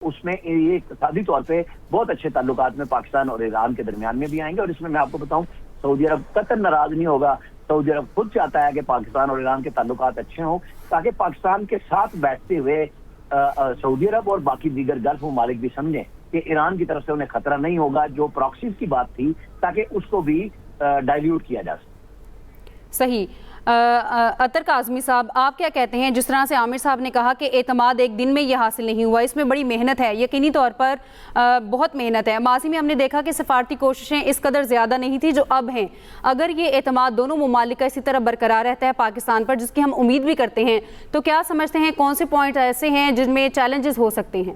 اس میں یہ اقتصادی طور پہ بہت اچھے تعلقات میں پاکستان اور ایران کے درمیان میں بھی آئیں گے. اور اس میں آپ کو بتاؤں سعودی عرب قطر ناراض نہیں ہوگا. سعودی عرب خود چاہتا ہے کہ پاکستان اور ایران کے تعلقات اچھے ہوں تاکہ پاکستان کے ساتھ بیٹھتے ہوئے سعودی عرب اور باقی دیگر گلف ممالک بھی سمجھیں کہ ایران کی طرف سے انہیں خطرہ نہیں ہوگا. جو پراکسیز کی بات تھی تاکہ اس کو بھی ڈائلیوٹ کیا جا سکے. صحیح. عطر کاظمی صاحب، آپ کیا کہتے ہیں؟ جس طرح سے عامر صاحب نے کہا کہ اعتماد ایک دن میں یہ حاصل نہیں ہوا، اس میں بڑی محنت ہے، یقینی طور پر بہت محنت ہے. ماضی میں ہم نے دیکھا کہ سفارتی کوششیں اس قدر زیادہ نہیں تھی جو اب ہیں. اگر یہ اعتماد دونوں ممالک کا اسی طرح برقرار رہتا ہے پاکستان پر، جس کی ہم امید بھی کرتے ہیں، تو کیا سمجھتے ہیں کون سے پوائنٹ ایسے ہیں جن میں چیلنجز ہو سکتے ہیں؟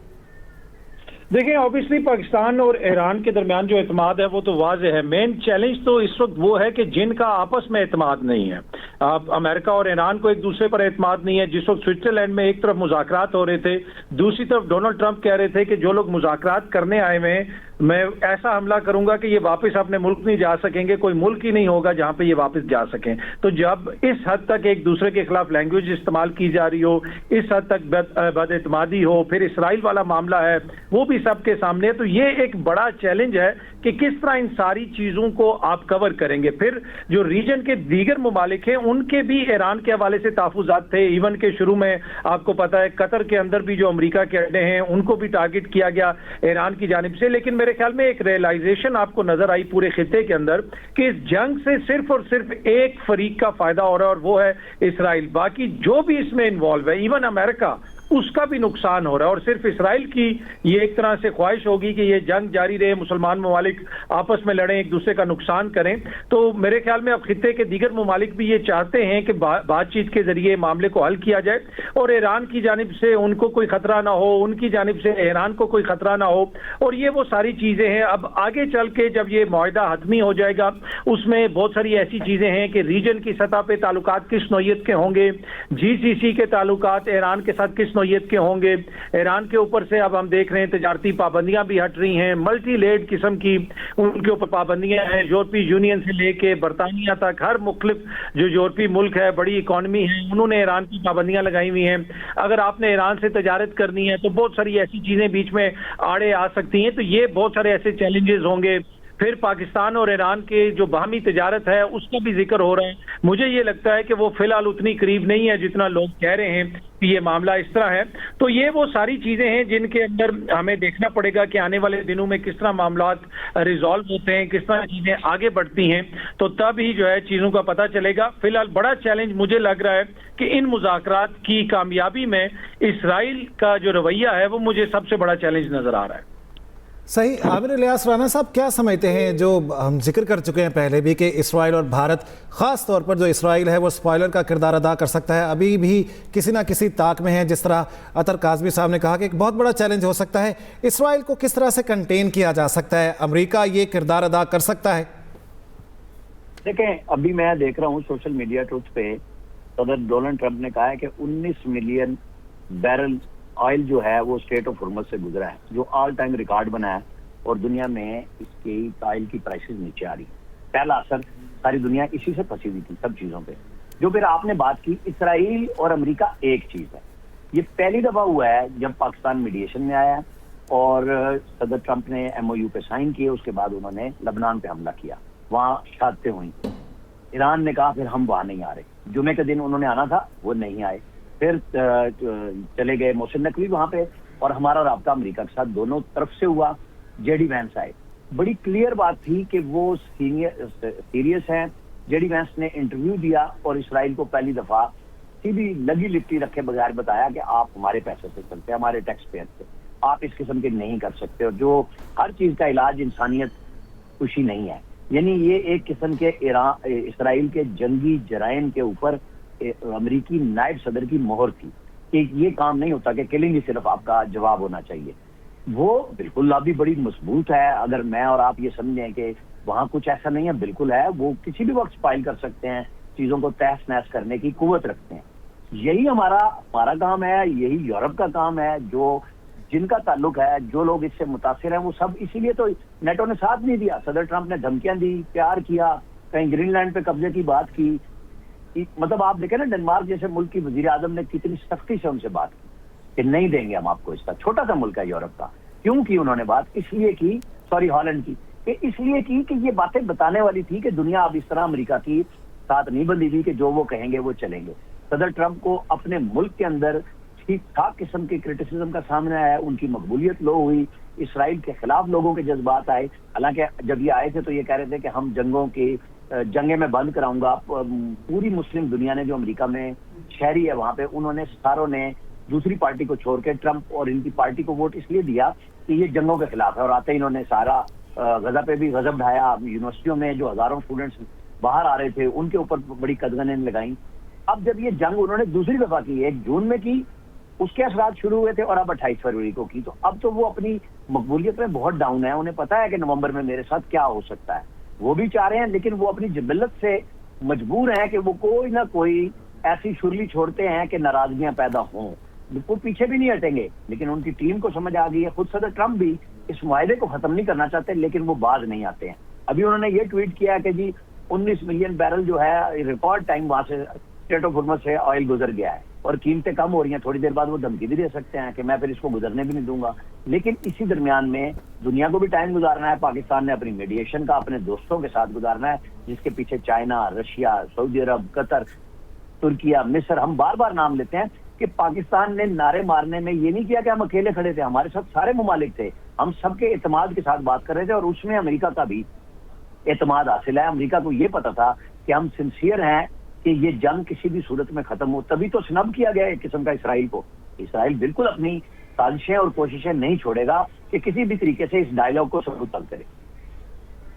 دیکھیں اوبیسلی پاکستان اور ایران کے درمیان جو اعتماد ہے وہ تو واضح ہے. مین چیلنج تو اس وقت وہ ہے کہ جن کا آپس میں اعتماد نہیں ہے. امریکہ اور ایران کو ایک دوسرے پر اعتماد نہیں ہے. جس وقت سوئٹزرلینڈ میں ایک طرف مذاکرات ہو رہے تھے، دوسری طرف ڈونلڈ ٹرمپ کہہ رہے تھے کہ جو لوگ مذاکرات کرنے آئے ہوئے ہیں میں ایسا حملہ کروں گا کہ یہ واپس اپنے ملک نہیں جا سکیں گے، کوئی ملک ہی نہیں ہوگا جہاں پہ یہ واپس جا سکیں. تو جب اس حد تک ایک دوسرے کے خلاف لینگویج استعمال کی جا رہی ہو، اس حد تک بد اعتمادی ہو، پھر اسرائیل والا معاملہ ہے وہ بھی سب کے سامنے ہے، تو یہ ایک بڑا چیلنج ہے کہ کس طرح ان ساری چیزوں کو آپ کور کریں گے. پھر جو ریجن کے دیگر ممالک ہیں ان کے بھی ایران کے حوالے سے تحفظات تھے. ایون کہ شروع میں آپ کو پتا ہے قطر کے اندر بھی جو امریکہ کے اڈے ہیں ان کو بھی ٹارگٹ کیا گیا ایران کی جانب سے. لیکن میرے خیال میں ایک ریئلائزیشن آپ کو نظر آئی پورے خطے کے اندر کہ اس جنگ سے صرف اور صرف ایک فریق کا فائدہ ہو رہا ہے اور وہ ہے اسرائیل. باقی جو بھی اس میں انوالو ہے، ایون امریکہ، اس کا بھی نقصان ہو رہا ہے. اور صرف اسرائیل کی یہ ایک طرح سے خواہش ہوگی کہ یہ جنگ جاری رہے، مسلمان ممالک آپس میں لڑیں، ایک دوسرے کا نقصان کریں. تو میرے خیال میں اب خطے کے دیگر ممالک بھی یہ چاہتے ہیں کہ بات چیت کے ذریعے معاملے کو حل کیا جائے اور ایران کی جانب سے ان کو کوئی خطرہ نہ ہو، ان کی جانب سے ایران کو کوئی خطرہ نہ ہو. اور یہ وہ ساری چیزیں ہیں. اب آگے چل کے جب یہ معاہدہ حتمی ہو جائے گا اس میں بہت ساری ایسی چیزیں ہیں کہ ریجن کی سطح پہ تعلقات کس نوعیت کے ہوں گے، جی سی سی کے تعلقات ایران کے ساتھ کس نوعیت کے ہوں گے. ایران کے اوپر سے اب ہم دیکھ رہے ہیں تجارتی پابندیاں بھی ہٹ رہی ہیں، ملٹی لیڈ قسم کی ان کے اوپر پابندیاں ہیں. یورپی یونین سے لے کے برطانیہ تک ہر مختلف جو یورپی ملک ہے، بڑی اکانومی ہے، انہوں نے ایران کی پابندیاں لگائی ہوئی ہیں. اگر آپ نے ایران سے تجارت کرنی ہے تو بہت ساری ایسی چیزیں بیچ میں آڑے آ سکتی ہیں. تو یہ بہت سارے ایسے چیلنجز ہوں گے. پھر پاکستان اور ایران کے جو باہمی تجارت ہے اس کا بھی ذکر ہو رہا ہے. مجھے یہ لگتا ہے کہ وہ فی الحال اتنی قریب نہیں ہے جتنا لوگ کہہ رہے ہیں کہ یہ معاملہ اس طرح ہے. تو یہ وہ ساری چیزیں ہیں جن کے اندر ہمیں دیکھنا پڑے گا کہ آنے والے دنوں میں کس طرح معاملات ریزالو ہوتے ہیں، کس طرح چیزیں آگے بڑھتی ہیں. تو تب ہی جو ہے چیزوں کا پتہ چلے گا. فی الحال بڑا چیلنج مجھے لگ رہا ہے کہ ان مذاکرات کی کامیابی میں اسرائیل کا جو رویہ ہے وہ مجھے سب سے بڑا چیلنج نظر آ رہا ہے. صحیح. عامر الیاس رانا صاحب، کیا سمجھتے ہیں جو ہم ذکر کر چکے ہیں پہلے بھی کہ اسرائیل اور بھارت، خاص طور پر جو اسرائیل ہے وہ اسپوائلر کا کردار ادا کر سکتا ہے، ابھی بھی کسی نہ کسی طاق میں ہے. جس طرح عطر کاظمی صاحب نے کہا کہ ایک بہت بڑا چیلنج ہو سکتا ہے. اسرائیل کو کس طرح سے کنٹین کیا جا سکتا ہے؟ امریکہ یہ کردار ادا کر سکتا ہے؟ دیکھیں ابھی میں دیکھ رہا ہوں سوشل میڈیا ٹوٹ پہ صدر ڈونلڈ ٹرمپ نے کہا ہے کہ 19 ملین بیرل آئل جو ہے وہ اسٹریٹ آف ہرمز سے گزرا ہے، جو آل ٹائم ریکارڈ بنا ہے اور دنیا میں اس کی آئل کی پرائسز نیچے آ رہی. پہلا اثر ساری دنیا اسی سے پھنسی ہوئی تھی سب چیزوں پہ. جو پھر آپ نے بات کی اسرائیل اور امریکہ ایک چیز ہے. یہ پہلی دفعہ ہوا ہے جب پاکستان میڈیشن میں آیا اور صدر ٹرمپ نے MOU پہ سائن کیے، اس کے بعد انہوں نے لبنان پہ حملہ کیا، وہاں شہادتیں ہوئیں. ایران نے کہا پھر ہم وہاں نہیں آ رہے. جمعے کے دن انہوں نے آنا تھا، وہ نہیں آئے. پھر چلے گئے محسن نقوی وہاں پہ، اور ہمارا رابطہ امریکہ کے ساتھ دونوں طرف سے ہوا. جے ڈی وینس آئے. بڑی کلیئر بات تھی کہ وہ سیریس ہیں. جے ڈی وینس نے انٹرویو دیا اور اسرائیل کو پہلی دفعہ سیدھی لگی لپٹی رکھے بغیر بتایا کہ آپ ہمارے پیسے سے چلتے ہیں، ہمارے ٹیکس پیئر سے، آپ اس قسم کے نہیں کر سکتے. اور جو ہر چیز کا علاج انسانیت خوشی نہیں ہے. یعنی یہ ایک قسم کے اسرائیل کے جنگی جرائم کے اوپر امریکی نائب صدر کی مہر تھی کہ یہ کام نہیں ہوتا کہ کلنگ ہی صرف آپ کا جواب ہونا چاہیے. وہ بالکل لابی بڑی مضبوط ہے. اگر میں اور آپ یہ سمجھیں کہ وہاں کچھ ایسا نہیں ہے، بالکل ہے. وہ کسی بھی وقت اسپائل کر سکتے ہیں، چیزوں کو تہس نہس کرنے کی قوت رکھتے ہیں. یہی ہمارا کام ہے، یہی یورپ کا کام ہے. جن کا تعلق ہے، جو لوگ اس سے متاثر ہیں، وہ سب اسی لیے تو نیٹو نے ساتھ نہیں دیا. صدر ٹرمپ نے دھمکیاں دی، پیار کیا، کہیں گرین لینڈ پہ قبضے کی بات کی. مطلب آپ دیکھیں نا ڈنمارک جیسے ملک کی وزیر اعظم نے کتنی سختی سے ان سے بات کی. کہ نہیں دیں گے ہم آپ کو اس کا. چھوٹا سا ملک ہے یورپ کا. کیوں کی انہوں نے بات؟ اس لیے کی، سوری ہالینڈ کی، کہ اس لیے کی کہ یہ باتیں بتانے والی تھی کہ دنیا اب اس طرح امریکہ کی ساتھ نہیں بندی تھی کہ جو وہ کہیں گے وہ چلیں گے. صدر ٹرمپ کو اپنے ملک کے اندر ٹھیک ٹھاک قسم کے کرٹیسزم کا سامنا آیا، ان کی مقبولیت لو ہوئی، اسرائیل کے خلاف لوگوں کے جذبات آئے. حالانکہ جب یہ آئے تھے تو یہ کہہ رہے تھے کہ ہم جنگیں میں بند کراؤں گا. پوری مسلم دنیا نے جو امریکہ میں شہری ہے وہاں پہ، انہوں نے ساروں نے دوسری پارٹی کو چھوڑ کے ٹرمپ اور ان کی پارٹی کو ووٹ اس لیے دیا کہ یہ جنگوں کے خلاف ہے. اور آتے ہی انہوں نے سارا غزہ پہ بھی غضب ڈھایا. یونیورسٹیوں میں جو ہزاروں اسٹوڈنٹس باہر آ رہے تھے ان کے اوپر بڑی قدغنیں لگائیں. اب جب یہ جنگ انہوں نے دوسری دفعہ کی، 1 جون میں کی، اس کے اثرات شروع ہوئے تھے، اور اب 28 فروری کو کی. تو اب تو وہ اپنی مقبولیت میں بہت ڈاؤن ہے. انہیں پتا ہے کہ نومبر میں میرے ساتھ کیا ہو سکتا ہے. وہ بھی چاہ رہے ہیں، لیکن وہ اپنی جبلت سے مجبور ہیں کہ وہ کوئی نہ کوئی ایسی شرلی چھوڑتے ہیں کہ ناراضگیاں پیدا ہوں. وہ پیچھے بھی نہیں ہٹیں گے. لیکن ان کی ٹیم کو سمجھ آ گئی ہے، خود صدر ٹرمپ بھی اس معاہدے کو ختم نہیں کرنا چاہتے، لیکن وہ باز نہیں آتے ہیں. ابھی انہوں نے یہ ٹویٹ کیا کہ جی 19 ملین بیرل جو ہے ریکارڈ ٹائم وہاں سے اسٹریٹ آف ہارمز سے آئل گزر گیا ہے، اور قیمتیں کم ہو رہی ہیں. تھوڑی دیر بعد وہ دھمکی بھی دے سکتے ہیں کہ میں پھر اس کو گزرنے بھی نہیں دوں گا. لیکن اسی درمیان میں دنیا کو بھی ٹائم گزارنا ہے. پاکستان نے اپنی میڈیشن کا اپنے دوستوں کے ساتھ گزارنا ہے، جس کے پیچھے چائنا، رشیا، سعودی عرب، قطر، ترکیہ، مصر، ہم بار بار نام لیتے ہیں کہ پاکستان نے نعرے مارنے میں یہ نہیں کیا کہ ہم اکیلے کھڑے تھے. ہمارے ساتھ سارے ممالک تھے. ہم سب کے اعتماد کے ساتھ بات کر رہے تھے، اور اس میں امریکہ کا بھی اعتماد حاصل ہے. امریکہ کو یہ پتا تھا کہ ہم سنسیئر ہیں کہ یہ جنگ کسی بھی صورت میں ختم ہو. تبھی تو سنب کیا گیا ایک قسم کا اسرائیل کو. اسرائیل بالکل اپنی سازشیں اور کوششیں نہیں چھوڑے گا کہ کسی بھی طریقے سے اس ڈائلاگ کو ثبوت تک کرے.